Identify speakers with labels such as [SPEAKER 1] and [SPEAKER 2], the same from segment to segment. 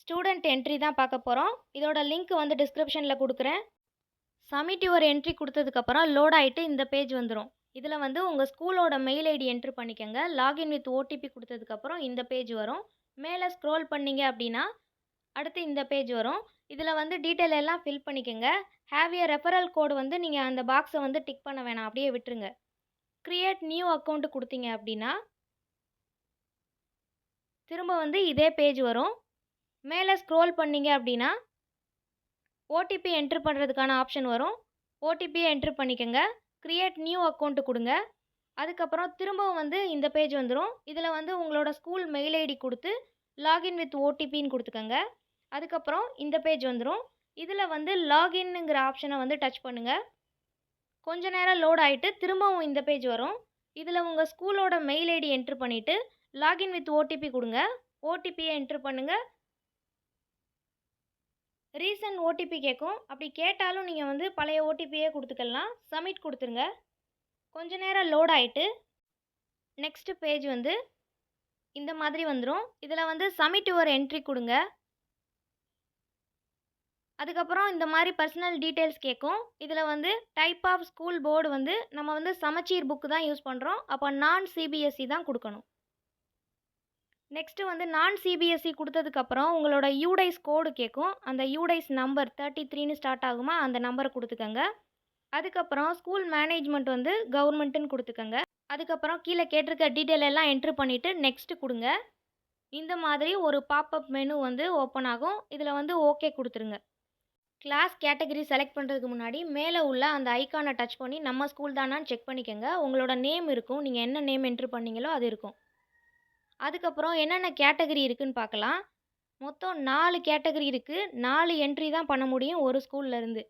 [SPEAKER 1] Student entry தான் பார்க்க போகிறோம். இதோட லிங்க் வந்து டிஸ்கிரிப்ஷனில் கொடுக்குறேன். சப்மிட் யுவர் என்ட்ரி கொடுத்ததுக்கப்புறம் லோட் ஆகிட்டு இந்த பேஜ் வந்துடும். இதில் வந்து உங்கள் ஸ்கூலோட மெயில் ஐடி என்ட்ரு பண்ணிக்கோங்க. லாகின் வித் ஓடிபி கொடுத்ததுக்கப்புறம் இந்த பேஜ் வரும். மேலே ஸ்க்ரோல் பண்ணிங்க அப்படின்னா அடுத்து இந்த பேஜ் வரும். இதில் வந்து டீட்டெயில் எல்லாம் ஃபில் பண்ணிக்கோங்க. ஹேவ் ஏ ரெஃபரல் கோடு வந்து நீங்கள் அந்த பாக்ஸை வந்து டிக் பண்ண வேணாம், அப்படியே விட்டுருங்க. கிரியேட் நியூ அக்கௌண்ட் கொடுத்தீங்க அப்படின்னா திரும்ப வந்து இதே பேஜ் வரும். மேலே ஸ்க்ரோல் பண்ணிங்க அப்படின்னா ஓடிபி என்ட்ரு பண்ணுறதுக்கான ஆப்ஷன் வரும். ஓடிபியை என்ட்ரு பண்ணிக்கோங்க. கிரியேட் நியூ அக்கௌண்ட் கொடுங்க. அதுக்கப்புறம் திரும்பவும் வந்து இந்த பேஜ் வந்துடும். இதில் வந்து உங்களோட ஸ்கூல் மெயில் ஐடி கொடுத்து லாகின் வித் ஓடிபின்னு கொடுத்துக்கோங்க. அதுக்கப்புறம் இந்த பேஜ் வந்துடும். இதில் வந்து லாகின்னுங்கிற ஆப்ஷனை வந்து டச் பண்ணுங்கள். கொஞ்ச நேரம் லோட் ஆகிட்டு திரும்பவும் இந்த பேஜ் வரும். இதில் உங்கள் ஸ்கூலோட மெயில் ஐடி என்ட்ரு பண்ணிவிட்டு லாகின் வித் ஓடிபி கொடுங்க. ஓடிபியை என்ட்ரு பண்ணுங்கள். ரீசன்ட் ஓடிபி கேட்கும். அப்படி கேட்டாலும் நீங்கள் வந்து பழைய ஓடிபியே கொடுத்துக்கலாம். சப்மிட் கொடுத்துருங்க. கொஞ்ச நேரம் லோட் ஆகிட்டு நெக்ஸ்ட் பேஜ் வந்து இந்த மாதிரி வந்துடும். இதில் வந்து சப்மிட் யுவர் என்ட்ரி கொடுங்க. அதுக்கப்புறம் இந்த மாதிரி பர்சனல் டீட்டெயில்ஸ் கேட்கும். இதில் வந்து டைப் ஆஃப் ஸ்கூல் போர்டு வந்து நம்ம வந்து சமச்சீர் புக்கு தான் யூஸ் பண்ணுறோம். அப்போ நான் சிபிஎஸ்சி தான் கொடுக்கணும். நெக்ஸ்ட்டு வந்து நான் சிபிஎஸ்சி கொடுத்ததுக்கப்புறம் உங்களோட யூடைஸ் கோடு கேட்கும். அந்த யூடைஸ் நம்பர் 33ன்னு ஸ்டார்ட் ஆகுமா, அந்த நம்பரை கொடுத்துக்கோங்க. அதுக்கப்புறம் ஸ்கூல் மேனேஜ்மெண்ட் வந்து கவர்மெண்ட்டுன்னு கொடுத்துக்கோங்க. அதுக்கப்புறம் கீழே கேட்டிருக்க டீட்டெயில் எல்லாம் என்ட்ரு பண்ணிவிட்டு நெக்ஸ்ட் கொடுங்க. இந்த மாதிரி ஒரு பாப்அப் மெனு வந்து ஓப்பன் ஆகும். இதில் வந்து ஓகே கொடுத்துருங்க. கிளாஸ் கேட்டகரி செலக்ட் பண்ணுறதுக்கு முன்னாடி மேலே உள்ள அந்த ஐக்கானை டச் பண்ணி நம்ம ஸ்கூல் தானான்னு செக் பண்ணிக்கோங்க. உங்களோட நேம் இருக்கும். நீங்கள் என்ன நேம் என்ட்ரு பண்ணீங்களோ அது இருக்கும். அதுக்கப்புறம் என்னென்ன கேட்டகரி இருக்குதுன்னு பார்க்கலாம். மொத்தம் 4 கேட்டகரி இருக்குது. 4 என்ட்ரி தான் பண்ண முடியும் ஒரு ஸ்கூல்லேருந்து.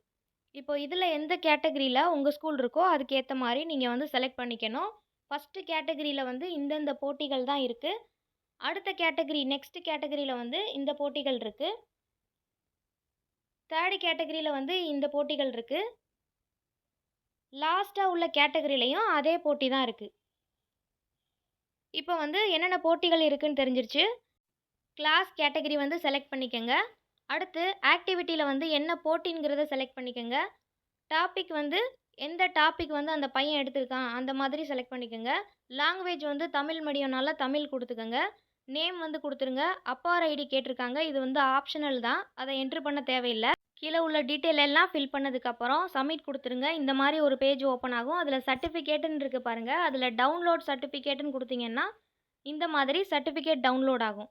[SPEAKER 1] இப்போ இதில் எந்த கேட்டகரியில் உங்கள் ஸ்கூல் இருக்கோ அதுக்கேற்ற மாதிரி நீங்கள் வந்து செலக்ட் பண்ணிக்கணும். ஃபஸ்ட்டு கேட்டகரியில் வந்து இந்தந்த போட்டிகள் தான் இருக்குது. அடுத்த கேட்டகரி நெக்ஸ்ட் கேட்டகரியில் வந்து இந்த போட்டிகள் இருக்குது. தேர்டு கேட்டகரியில் வந்து இந்த போட்டிகள் இருக்குது. லாஸ்ட்டாக உள்ள கேட்டகரியிலையும் அதே போட்டி தான் இருக்குது. இப்போ வந்து என்னென்ன போட்டிகள் இருக்குதுன்னு தெரிஞ்சிருச்சு. கிளாஸ் கேட்டகரி வந்து செலக்ட் பண்ணிக்கோங்க. அடுத்து ஆக்டிவிட்டியில் வந்து என்ன போட்டிங்கிறத செலக்ட் பண்ணிக்கோங்க. டாபிக் வந்து எந்த டாபிக் வந்து அந்த பையன் எடுத்திருக்கான் அந்த மாதிரி செலக்ட் பண்ணிக்கோங்க. லாங்குவேஜ் வந்து தமிழ் மீடியம்னால தமிழ் கொடுத்துக்கோங்க. நேம் வந்து கொடுத்துருங்க. அப்பார் ஐடி கேட்டிருக்காங்க. இது வந்து ஆப்ஷனல் தான், அதை என்ட்ரு பண்ண தேவையில்லை. கீழே உள்ள டீட்டெயில் எல்லாம் ஃபில் பண்ணதுக்கப்புறம் சப்மிட் கொடுத்துருங்க. இந்த மாதிரி ஒரு பேஜ் ஓப்பன் ஆகும். அதில் சர்டிஃபிகேட்டுன்னு இருக்குது பாருங்கள். அதில் டவுன்லோட் சர்டிஃபிகேட்டுன்னு கொடுத்தீங்கன்னா இந்த மாதிரி சர்டிஃபிகேட் டவுன்லோட் ஆகும்.